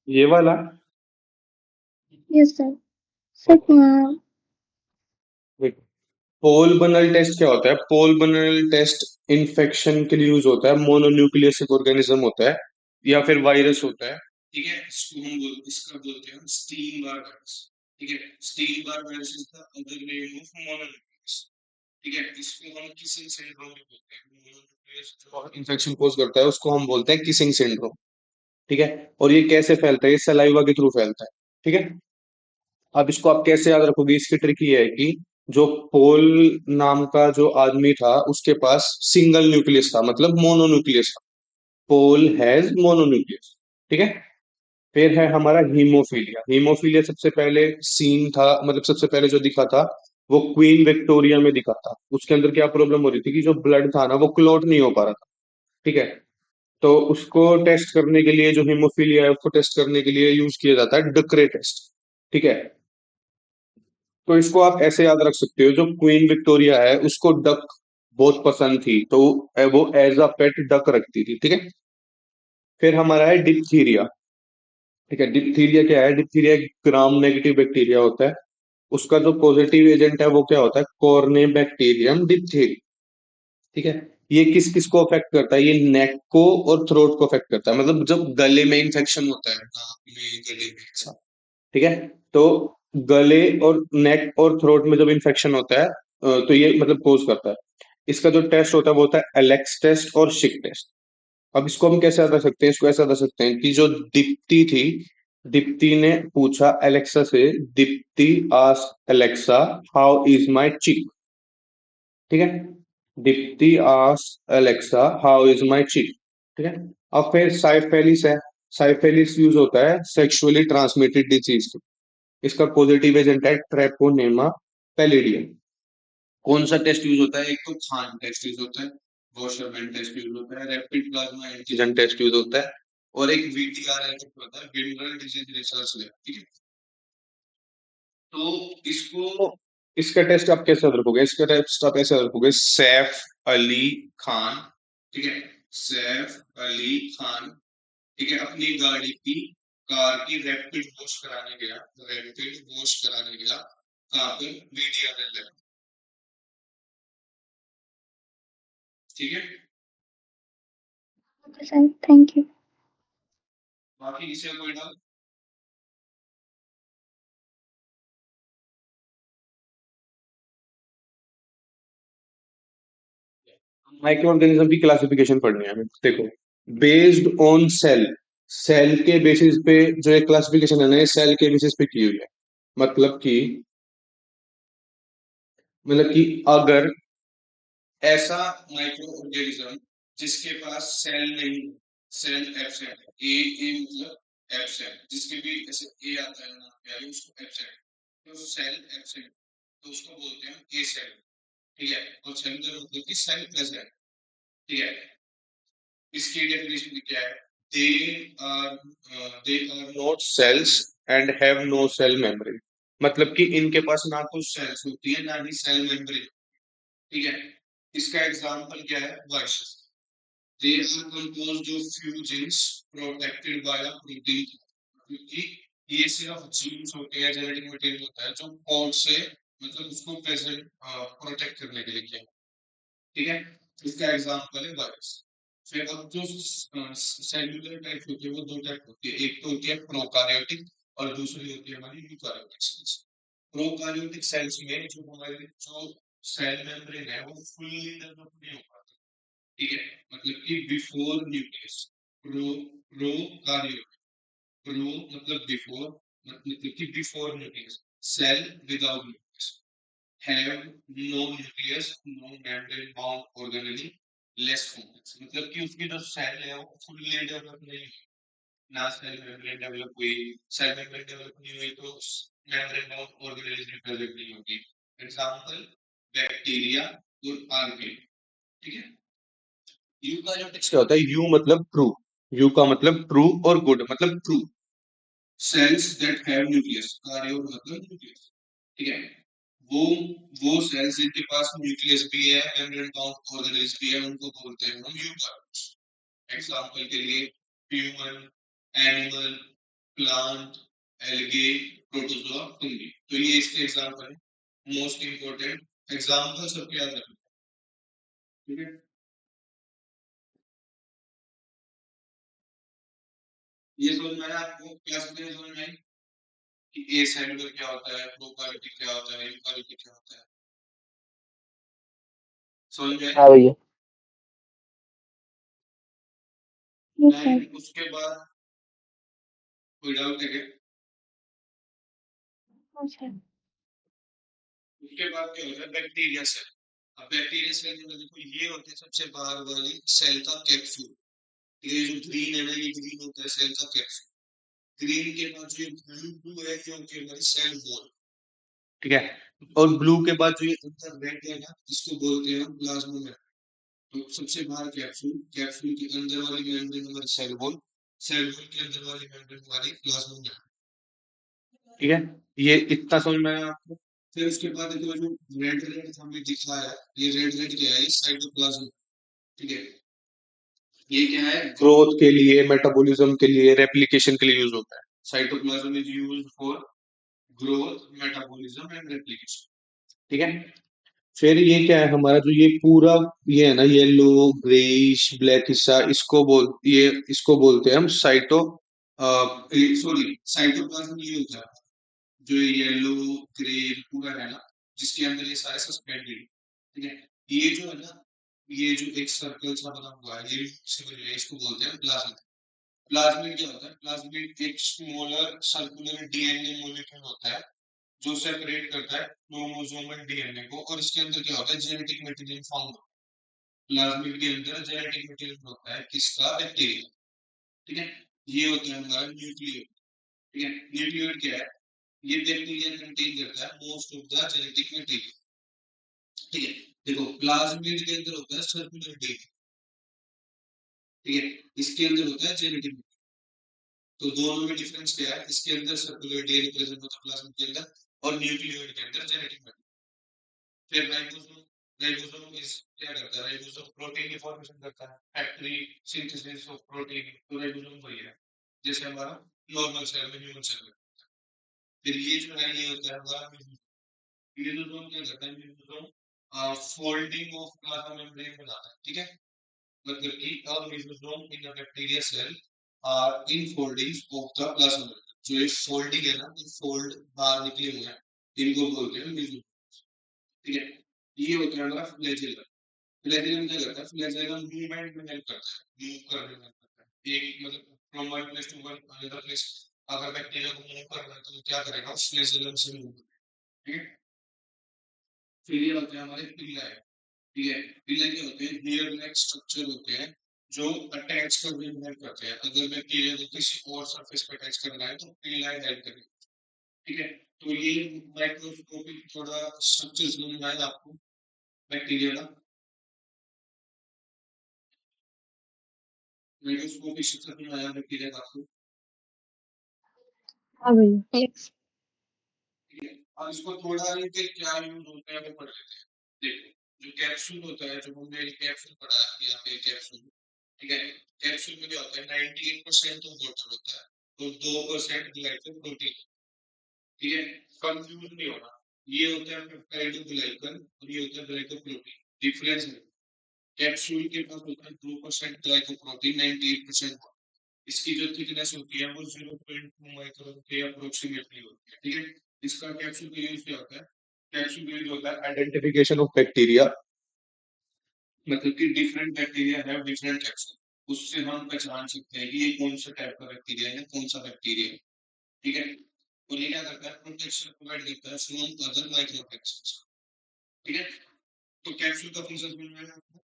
ये वाला? Yes sir. सर पोल बनल टेस्ट क्या होता है? पोल बनल टेस्ट इन्फेक्शन के लिए यूज होता है, मोनोन्यूक्लियस ऑर्गेनिज्म होता है या फिर वायरस होता है, ठीक है, इसको हम इसका बोलते हैं स्टीन बार वायरस, ठीक है, Stein Barr virus is the other name of mononucleus, ठीक है, इसको हम किसिंग सिंड्रोम भी बोलते हैं, मोनोन्यूक्लियस जो इन्फेक्शन कोज करता है उसको हम बोलते हैं किसिंग सिंड्रोम, ठीक है। और ये कैसे फैलता है? ये सलाइवा के थ्रू फैलता है, ठीक है। अब इसको आप कैसे याद रखोगे? इसकी ट्रिक ये है कि जो पोल नाम का जो आदमी था उसके पास सिंगल न्यूक्लियस था, मतलब मोनोन्यूक्लियस था। पोल हैज मोनोन्यूक्लियस, ठीक है। फिर है हमारा हीमोफीलिया। हीमोफीलिया सबसे पहले सीन था, मतलब सबसे पहले जो दिखा था वो क्वीन विक्टोरिया में दिखा था। उसके अंदर क्या प्रॉब्लम हो रही थी कि जो ब्लड था ना वो क्लॉट नहीं हो पा रहा था, ठीक है। तो उसको टेस्ट करने के लिए, जो हीमोफीलिया है उसको टेस्ट करने के लिए यूज किया जाता है डकरे टेस्ट, ठीक है। तो इसको आप ऐसे याद रख सकते हो, जो क्वीन विक्टोरिया है उसको डक बहुत पसंद थी, तो वो एज अ पेट डक रखती थी, ठीक है। फिर हमारा है डिप्थीरिया, ठीक है। डिप्थीरिया क्या है? डिप्थीरिया एक ग्राम नेगेटिव बैक्टीरिया होता है। उसका जो पॉजिटिव एजेंट है वो क्या होता है? कॉर्ने बैक्टीरियम डिप्थीरी, ठीक है। ये किस किस को अफेक्ट करता है? ये नेक को और थ्रोट को अफेक्ट करता है, मतलब जब गले में इन्फेक्शन होता है, नाक में, गले में, ऐसा, ठीक है। तो गले और नेक और थ्रोट में जब इन्फेक्शन होता है तो ये मतलब कोज करता है। इसका जो टेस्ट होता है वो होता है एलेक्स टेस्ट और शिक टेस्ट। अब इसको हम कैसे बता सकते हैं? इसको ऐसा बता सकते हैं कि जो दीप्ति थी, दीप्ति ने पूछा एलेक्सा से, Deepti asked Alexa how is my चिक, ठीक है। Deepti asked Alexa how is my चिक, ठीक है। अब फिर साइफेलिस है। साइफेलिस यूज होता है सेक्सुअली ट्रांसमिटेड डिजीज। इसका पॉजिटिव एजेंट है ट्रेपोनेमा पैलिडियम। कौन सा टेस्ट यूज होता है? एक तो खान टेस्ट यूज होता है, वॉशरमैन टेस्ट यूज होता है, rapid plasma antigen test use होता है, और एक वीटीआर टेस्ट होता है, विनरल डिजीज रिसर्च लैब, ठीक है। तो इसको, इसका टेस्ट आप कैसे याद रखोगे? इसका टेस्ट आप ऐसे याद रखोगे, सैफ अली खान, ठीक है, सैफ अली खान, ठीक है, अपनी गाड़ी की, कार की रैपिड वॉश कराने गया, रैपिड वॉश कराने गया, कहाँ पे? वीटीआर लैब, ठीक है। Okay sir thank you. बाकी किसी का कोई डाउट? माइक्रो ऑर्गेनिज्म की क्लासिफिकेशन पढ़नी है हमें, देखो। बेस्ड ऑन सेल, सेल के बेसिस पे जो एक क्लासिफिकेशन है ना, ये सेल के बेसिस पे की हुई है। मतलब कि, मतलब कि अगर ऐसा माइक्रो ऑर्गेनिज्म जिसके पास सेल नहीं, सेल एब्सेंट, ए मतलब एब्सेंट, जिसके भी ऐसे ए आता है ना, यानी उसको एब्सेंट, तो सेल एब्सेंट, तो उसको बोलते हैं ए सेल, ठीक है। और सेलुलर मतलब कि सेल प्रेजेंट, ठीक है। इसकी डेफिनेशन क्या है? They are they are not cells and have no cell memory, मतलब कि इनके पास ना तो सेल्स होती है ना ही सेल मेम्ब्रेन, ठीक है। इसका एग्जांपल क्या है? Virus. They are composed of few genes protected by a protein, क्योंकि ये सिर्फ जीन्स होते हैं, जेनेटिक मटेरियल होता है जो कोड से मतलब उसको प्रेजेंट प्रोटेक्ट करने के लिए किया, ठीक है। इसका एग्जांपल है वायरस। फिर अब जो सेल्यूलर टाइप होती है वो दो टाइप होती है, एक तो होती है प्रोकार्योटिक और दूसरी होती है हमारी यूकार्योटिक सेल्स। प्रोकार्योटिक सेल्स में जो हमारे जो सेल मेम्ब्रेन है वो फुल्ली डेवलप नहीं हो पाता, ठीक है। मतलब कि बिफोर न्यूक्लियस। प्रोकार्योटिक, प्रो मतलब बिफोर, मतलब कि before nucleus. Cell without nucleus have no nucleus, no membrane bound organelle, less complex। मतलब कि उसकी जो सेल है वो फुल्ली डेवलप नहीं हुई, ना सेल मेम्ब्रेन डेवलप हुई। सेल मेम्ब्रेन डेवलप नहीं हुई तो मेम्ब्रेन बाउंड ऑर्गेनेल भी प्रेजेंट नहीं होगी। एग्जांपल बैक्टीरिया और आर्किया, ठीक है। यूकारियोटिक्स क्या होता है? यू मतलब ट्रू, यू का मतलब ट्रू और गुड मतलब true. Cells that have nucleus, karyo मतलब न्यूक्लियस, ठीक है। वो वो सेल्स जिनके पास न्यूक्लियस भी है, मेम्ब्रेन बाउंड ऑर्गेनेल्स भी है, उनको बोलते हैं हम यूकारियोट्स। एग्जांपल के लिए human, animal, plant, algae, protozoa, fungi. तो ये इसके एग्जांपल है। मोस्ट इंपोर्टेंट एग्जांपल सबके याद रखना, ठीक है। ये समझ में आया आपको? क्लास में समझ में आई कि ए सेलुलर क्या होता है, प्रोकार्योटिक क्या होता है, यूकारियोटिक क्या होता है? समझ में आई? हाँ भैया। Yes sir. देन उसके बाद कोई डाउट है क्या? हाँ सर। उसके बाद क्या होता है? Bacteria cell. अब बैक्टीरिया सेल में देखो ये होते हैं सबसे बाहर वाली सेल का कैप्सूल। ये जो ग्रीन है ना, ये ग्रीन होता है सेल का कैप्सूल। ग्रीन के बाद जो ब्लू ब्लू है ये होती है हमारी सेल वॉल, ठीक है। और ब्लू के बाद जो ये अंदर रेड है ना, जिसको बोलते हैं हम प्लाज्मा मेम्ब्रेन। तो सबसे बाहर कैप्सूल, कैप्सूल के अंदर वाली मेम्ब्रेन हमारी सेल वॉल, सेल वॉल के अंदर वाली मेम्ब्रेन हमारी प्लाज्मा मेम्ब्रेन, ठीक है। ये इतना समझ में आया आपको? फिर उसके बाद देखो जो रेड रेड हमें दिखा है, ये रेड रेड क्या है? ये साइटोप्लाज्म, ठीक है। ये क्या है? ग्रोथ के लिए, मेटाबॉलिज्म के लिए, रेप्लिकेशन के लिए यूज होता है। Cytoplasm is used for growth, metabolism and replication, ठीक है। फिर ये क्या है हमारा जो ये पूरा ये है ना येलो ग्रेइश ब्लैक हिस्सा, इसको बोलते हैं हम सॉरी साइटोप्लाज्म। ये होता है जो येलो ग्रे पूरा है ना, जिसके अंदर ये सारे सस्पेंडेड, ठीक है। ये जो है ना, ये जो एक सर्कल सा बना हुआ है, ये से बनी है, इसको बोलते हैं प्लाज्मिड। प्लाज्मिड क्या होता है? प्लाज्मिड एक स्मॉलर सर्कुलर डीएनए मॉलिक्यूल होता है जो सेपरेट करता है क्रोमोसोम एंड डीएनए को, और इसके अंदर क्या होता है? Genetic material found. प्लाज्मिड के अंदर जेनेटिक मटेरियल होता है किसका? बैक्टीरिया, ठीक है। ये होता है हमारा न्यूक्लियर, ठीक है। न्यूक्लियर क्या है? ये बैक्टीरिया कंटेन करता है most of the genetic material, ठीक है। देखो प्लाज्मिड के अंदर होता है सर्कुलर डीएनए, ठीक है। इसके अंदर होता है जेनेटिक। तो दोनों में डिफरेंस क्या है? इसके अंदर सर्कुलर डीएनए प्रेजेंट होता है प्लाज्मिड के अंदर, और न्यूक्लियोइड के अंदर जेनेटिक मटेरियल। फिर राइबोसोम, राइबोसोम इस क्या करता है? राइबोसोम प्रोटीन की फॉर्मेशन करता है, फैक्ट्री सिंथेसिस ऑफ प्रोटीन। तो राइबोसोम वही है जैसे हमारा नॉर्मल सेल में, ह्यूमन सेल में। फिर ये जो है ये होता है हमारा म्यूलोसोम। क्या करता है म्यूलोसोम? फोल्डिंग ऑफ प्लाज्मा मेम्ब्रेन बनाता है, ठीक है। मतलब कि a mesosome in a bacteria cell are in foldings of the plasma membrane। जो ये फोल्डिंग है ना, ये फोल्ड बाहर निकले हुए हैं, इनको बोलते हैं मेसोसोम, ठीक है। ये होता है हमारा फ्लैजेलम। फ्लैजेलम क्या करता है? फ्लैजेलम मूवमेंट में हेल्प करता है, मूव करने में हेल्प करता है, एक मतलब from one place to one another place. अगर बैक्टीरिया को मूव करना है तो वो क्या करेगा? फ्लैजेलम से मूव करेगा, ठीक है। फिर ये होते हैं हमारे पिल्लाए, ठीक है। पिल्ला क्या होते हैं? हेयर लाइक स्ट्रक्चर होते हैं जो अटैच करने में हेल्प करते हैं। अगर बैक्टीरिया को किसी और सरफेस पे अटैच करना है तो पिल्ला हेल्प करेंगे, ठीक है। तो ये माइक्रोस्कोपिक थोड़ा स्ट्रक्चर समझ में आया आपको बैक्टीरिया का? माइक्रोस्कोपिक स्ट्रक्चर समझ में आया बैक्टीरिया का आपको? हाँ भैया। यस। ठीक है, अब इसको थोड़ा इनके क्या यूज होते हैं वो पढ़ लेते हैं। देखो जो कैप्सूल होता है, जो हमने कैप्सूल पढ़ा है यहाँ पे कैप्सूल, ठीक है, कैप्सूल में क्या होता है 98% तो वाटर होता है और 2% ग्लाइकोप्रोटीन प्रोटीन। ठीक है, कंफ्यूज नहीं होना, ये होता है पेप्टाइडोग्लाइकन और ये होता है ग्लाइकोप्रोटीन। डिफरेंस है, कैप्सूल के पास होता है 2% ग्लाइकोप्रोटीन, 98% इसकी जो थिकनेस होती है वो 0.2 माइक्रोन के अप्रोक्सीमेटली होती है। ठीक है, इसका कैप्सूल का यूज क्या होता है, कैप्सूल का यूज होता है आइडेंटिफिकेशन ऑफ बैक्टीरिया, मतलब कि डिफरेंट बैक्टीरिया है डिफरेंट कैप्सूल, उससे हम पहचान सकते हैं कि ये कौन सा टाइप का बैक्टीरिया है, कौन सा बैक्टीरिया है। ठीक है, और ये क्या करता है, प्रोटेक्शन प्रोवाइड करता है फ्रॉम अदर माइक्रोऑर्गेनिज्म्स। ठीक है, तो कैप्सूल का फंक्शन समझ में आया आपको?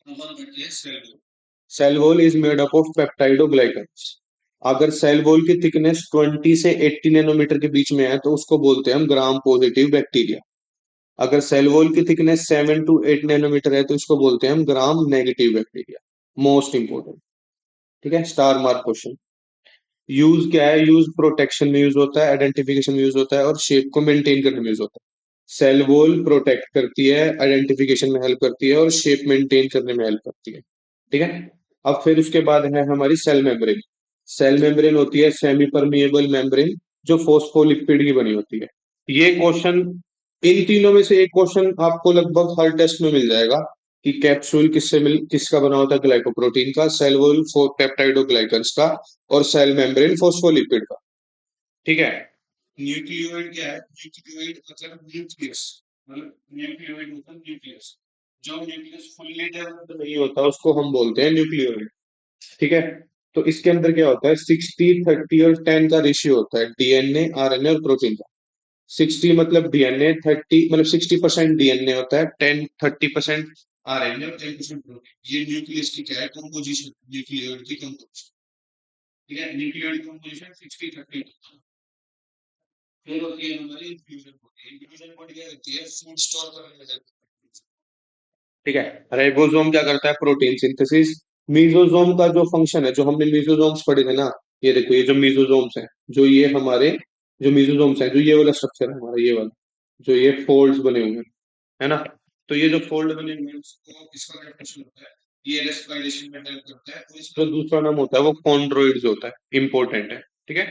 अब हम करते हैं cell wall. Cell wall is made up of peptidoglycans. अगर सेल वॉल की थिकनेस 20 से 80 नैनोमीटर के बीच में है तो उसको बोलते हैं हम ग्राम पॉजिटिव बैक्टीरिया। अगर सेल वॉल की थिकनेस 7 टू 8 नैनोमीटर है तो इसको बोलते हैं हम gram negative bacteria. Most important. ठीक है, स्टार मार्क क्वेश्चन। यूज क्या है, यूज प्रोटेक्शन में यूज होता है, आइडेंटिफिकेशन में यूज होता है और शेप को मेंटेन करने में यूज होता है। सेल वॉल प्रोटेक्ट करती है, आइडेंटिफिकेशन में हेल्प करती है और शेप मेंटेन करने में हेल्प करती है। ठीक है, अब फिर उसके बाद है हमारी सेल मेम्ब्रेन। सेल मेम्ब्रेन होती है सेमी परमिएबल मेम्ब्रेन, जो फोस्फोलिपिड की बनी होती है। ये क्वेश्चन, इन तीनों में से एक क्वेश्चन आपको लगभग हर टेस्ट में मिल जाएगा कि कैप्सूल किसका बना होता है, ग्लाइकोप्रोटीन का, सेल वॉल पेप्टाइडोग्लाइकन्स का और सेल मेम्ब्रेन फोस्फोलिपिड का। ठीक है, न्यूक्लियोइड क्या है, न्यूक्लियोइड मतलब न्यूक्लियस, मतलब न्यूक्लियोइड मतलब न्यूक्लियस। जो न्यूक्लियस फुल्ली डेवलप्ड नहीं होता उसको हम बोलते हैं न्यूक्लियोइड। ठीक है, तो इसके अंदर क्या होता है, 60 30 और 10 का रेशियो होता है, डीएनए आरएनए और प्रोटीन का। 60 मतलब डीएनए, 30 मतलब 60% डीएनए होता है, 30% आरएनए और 10% प्रोटीन। ये न्यूक्लियस की क्या है, कंपोजिशन, न्यूक्लियोइड की कंपोजिशन। ठीक है, न्यूक्लियोइड कंपोजिशन 60 30। फिर होती है हमारी इन्फ्यूजन बॉडी। इन्फ्यूजन बॉडी क्या होती है, फूड स्टोर करने में हेल्प करती है। ठीक है, राइबोसोम क्या करता है, प्रोटीन सिंथेसिस। मीजोसोम का जो फंक्शन है, जो हमने मीजोसोम्स पढ़े थे ना, ये देखो ये जो मीजोसोम्स हैं, जो ये हमारे जो मीजोसोम्स हैं, जो ये वाला स्ट्रक्चर है हमारा, ये वाला जो ये फोल्ड्स बने हुए हैं, है ना, तो ये जो फोल्ड बने हुए हैं उसको, इसका क्या फंक्शन होता है, ये रेस्पिरेशन में हेल्प करता है और इसका दूसरा नाम होता है वो कॉन्ड्रोइड्स होता है, इंपॉर्टेंट है। ठीक है,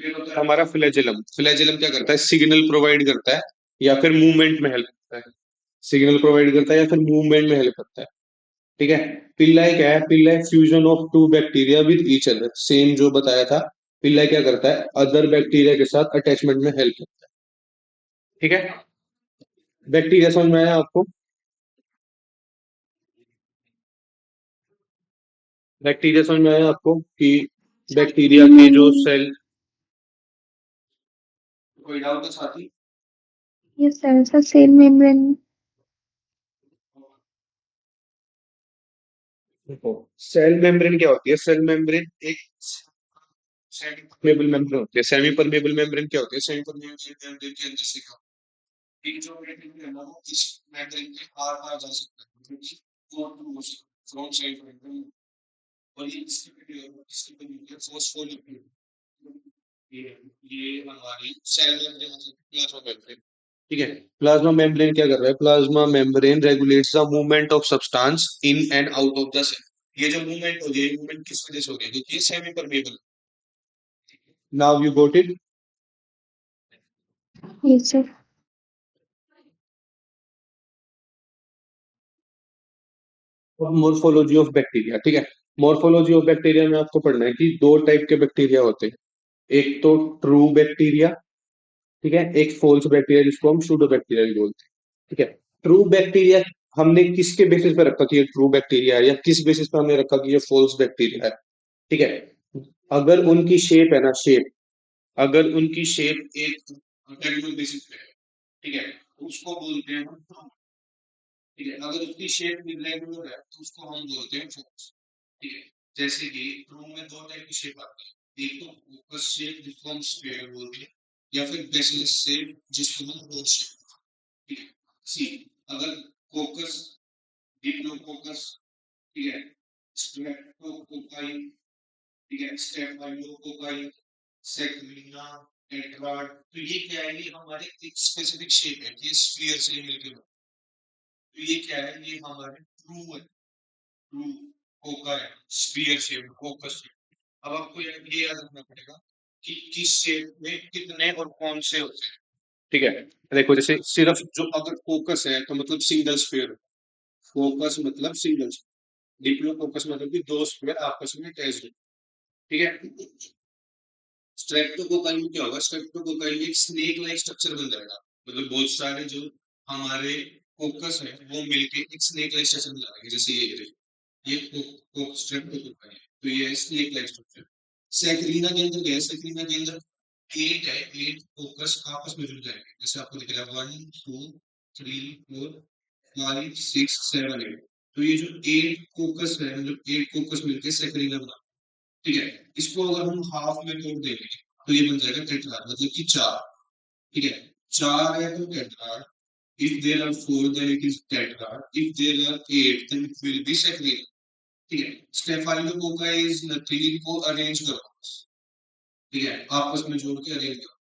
फिर होता है हमारा फ्लैजेलम। फ्लैजेलम क्या करता है, सिग्नल प्रोवाइड करता है या फिर मूवमेंट में हेल्प करता है, सिग्नल प्रोवाइड करता है या फिर मूवमेंट में हेल्प करता है। ठीक है, पिल्लाई क्या है, pili fusion of two bacteria with each other, same जो बताया था। पिल्लाई क्या करता है, अदर बैक्टीरिया के साथ अटैचमेंट में हेल्प करता है। ठीक है, बैक्टीरिया समझ में आया आपको? बैक्टीरिया समझ में आया आपको कि बैक्टीरिया के जो सेल, कोई डाउट है साथी? ये सेल मेम्ब्रेन। देखो सेल मेम्ब्रेन क्या होती है, सेल मेम्ब्रेन एक सेमी परमेबल मेम्ब्रेन होती है। सेमी परमेबल मेम्ब्रेन क्या होती है, सेमी परमेबल मेम्ब्रेन के अंदर से क्या एक जो मेम्ब्रेन है ना वो इस मेम्ब्रेन के पार पार जा सकता है, क्योंकि वो टू फ्रंट साइड मेम्ब्रेन, और ये इसकी बनी है फोस्फोलिपिड। ये ये हमारी सेल मेम्ब्रेन मतलब प्लाज्मा मेम्ब्रेन। ठीक है, प्लाज्मा मेम्ब्रेन क्या कर रहा है, plasma membrane regulates the movement of substance in and out of the cell. ये जो मूवमेंट हो रही है, मूवमेंट किस वजह से हो रही है, क्योंकि ये semi permeable. Now you got it. Yes sir. Morphology of bacteria. ठीक है, मोर्फोलॉजी ऑफ बैक्टीरिया में आपको पढ़ना है कि दो टाइप के बैक्टीरिया होते हैं, एक तो ट्रू बैक्टीरिया, ठीक है, एक फॉल्स बैक्टीरिया जिसको हम सूडो बैक्टीरिया भी बोलते हैं। ठीक है, ट्रू बैक्टीरिया हमने किसके बेसिस पे रखा कि ये ट्रू बैक्टीरिया है, या किस बेसिस पे हमने रखा कि ये फॉल्स बैक्टीरिया है? ठीक है, अगर उनकी शेप है ना, शेप, अगर उनकी शेप एक रेगुलर बेसिस पे है, ठीक है, उसको बोलते हैं हम ट्रू। ठीक है, अगर उसकी शेप इरेगुलर है तो उसको हम बोलते हैं फॉल्स। ठीक है, जैसे कि ट्रू में दो टाइप की शेप आती है, एक तो फोकस शेप जिसको हम स्क्वायर बोलते हैं, या फिर बेसिस शेप जिसको हम रोड शेप। ठीक है, सी, अगर फोकस, डिप्लोफोकस, ठीक है, स्ट्रेप्टोकोकाई, ठीक है, स्टेफाइलोकोकाई, सेक्विना, टेट्राड। तो ये क्या है, ये हमारे एक स्पेसिफिक शेप है, ये स्फीयर से मिलके बना। तो ये क्या है, ये हमारे ट्रू है, ट्रू कोका है, स्फीयर शेप, फोकस शेप। अब आपको ये याद रखना पड़ेगा कि किस शेप में कितने और कौन से होते हैं। ठीक है, देखो जैसे सिर्फ जो अगर फोकस है तो मतलब सिंगल स्फीयर, फोकस मतलब सिंगल, डिप्लो फोकस मतलब कि दो स्फीयर आपस में अटैच्ड है। ठीक है, स्ट्रेप्टोकोकाई में क्या होगा, स्ट्रेप्टोकोकाई में एक स्नेक लाइक स्ट्रक्चर बन जाएगा, मतलब बहुत सारे जो हमारे फोकस है वो मिलके एक स्नेक लाइक स्ट्रक्चर बना देंगे। जैसे ये स्ट्रेप्टोकोकाई है, तो ये है स्नेक लाइक स्ट्रक्चर। सैकरीना के अंदर क्या है, सैकरीना के अंदर एट है, एट फोकस आपस में जुड़ जाएंगे। जैसे आपको दिख रहा है 1 2 3 4 5 6 7 8। तो ये जो एट फोकस है, मतलब एट फोकस मिलके सैकरीना बना। ठीक है, इसको अगर हम हाफ में तोड़ देंगे तो ये बन जाएगा टेट्राड, मतलब कि चार। ठीक है, चार है तो tetrad. If there are four then it is tetrad, if there are eight then it will be sarcina. ठीक है, स्टेफाइलोकोका इज नथिंग, इनको अरेंज करो। ठीक है, आपस में जोड़ के अरेंज करो।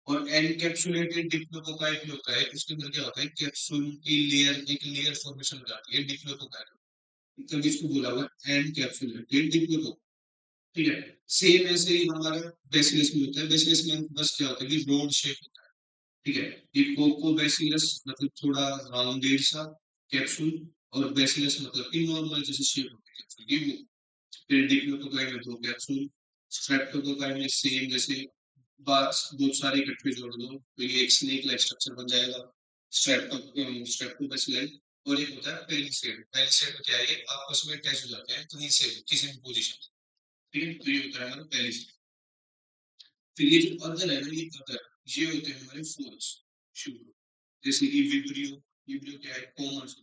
और एनकैप्सुलेटेड डिप्लोकोकाई भी होता है, उसके अंदर क्या होता है, कैप्सूल की लेयर, एक लेयर फॉर्मेशन हो जाती है डिप्लोकोकाई। तभी इसको बोला हुआ एनकैप्सुलेटेड डिप्लोकोकाई। ठीक है, सेम ऐसे ही हमारा बेसिलस में होता है। बेसिलस में बस क्या होता है कि रोड शेप होता है। ठीक है, ये कोको बेसिलस मतलब थोड़ा राउंडेड सा कैप्सूल, और बेसिलस मतलब कि नॉर्मल जैसे शेप होती है कैप्सूल की वो। फिर डिप्लोकोकाई में दो कैप्सूल, स्ट्रेप्टोकोकाई में सेम जैसे बस बहुत सारे इकट्ठे जोड़ दो तो ये एक स्नेक लाइक स्ट्रक्चर बन जाएगा, स्ट्रेप्टोबैसिलस। और एक होता है पेलिसेड। पेलिसेड में क्या है, ये आपस में अटैच हो जाते हैं कहीं से भी, किसी भी पोजीशन। ठीक है, तो ये होता है हमारा पेलिसेड। फिर ये जो अदर है ना, ये अदर, ये होते हैं हमारे फोर्स शुरू। जैसे कि विब्रियो, विब्रियो क्या है, कोमर।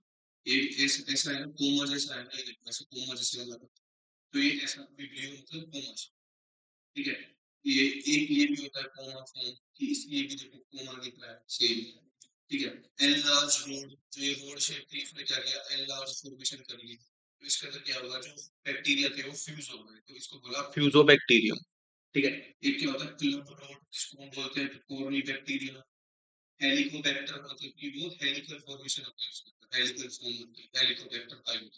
ये ऐसा ऐसा है ना, कोमर जैसा है ना, ये देखो ऐसे कोमर जैसे अलग। तो ये ऐसा विब्रियो मतलब कोमर। ठीक है, ये एक ये भी होता है कोमर फॉर्म, कि इसलिए भी देखो कोमर दिख रहा है सेम। ठीक है, एल लार्ज रोड, जो ये रोड शेप थी इसमें क्या किया, एल लार्ज फॉर्मेशन कर ली। तो इसके अंदर क्या होगा, जो बैक्टीरिया थे वो फ्यूज हो गए, तो इसको बोला फ्यूजोबैक्टीरियम। ठीक है, एक क्या होता है क्लब रोड, जिसको हम बोलते हैं कोरनी बैक्टीरिया। हेलिकोबैक्टर मतलब कि वो हेलिकल फॉर्मेशन होता है, उसके हेलिकल फॉर्म होती है, हेलिकोबैक्टर टाइप।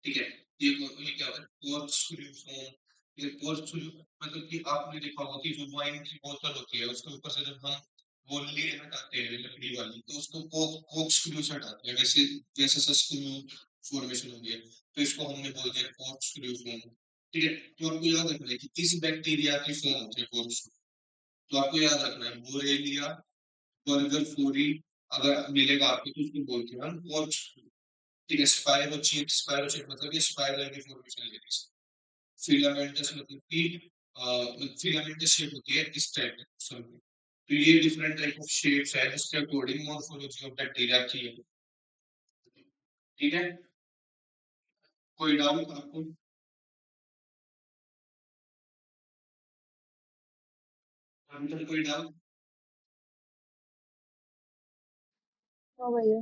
ठीक है, ये क्या होता है कॉर्कस्क्रू फॉर्म। ये कॉर्कस्क्रू मतलब कि आपने देखा होगा कि जो वाइन की बोतल होती है उसके ऊपर से जब हम वो लीड हटाते हैं लकड़ी वाली, तो उसको कॉर्कस्क्रू से हटाते हैं, वैसे जैसे सा स्क्रू फॉर्मेशन हो गया, तो इसको हमने बोल दिया कॉर्कस्क्रू फॉर्म। ठीक है, तो आपको याद रखना है कि किस बैक्टीरिया की फॉर्म होती है कॉर्कस्क्रू। तो आपको याद रखना है बोरेलिया बर्गर फोरी, अगर मिलेगा आपको तो उसको बोलते हैं हम कॉर्कस्क्रू। ठीक है, स्पाइरोचीट, स्पाइरोचीट मतलब ये स्पाइरल की फॉर्मेशन ले रही है। फिलामेंटस मतलब कि फिलामेंटस शेप होती है इस टाइप की। तो ये डिफरेंट टाइप ऑफ शेप्स है जिसके अकॉर्डिंग मॉर्फोलॉजी ऑफ बैक्टीरिया की है। ठीक है, कोई डाउट आपको? अभी तक कोई डाउट? हाँ भैया।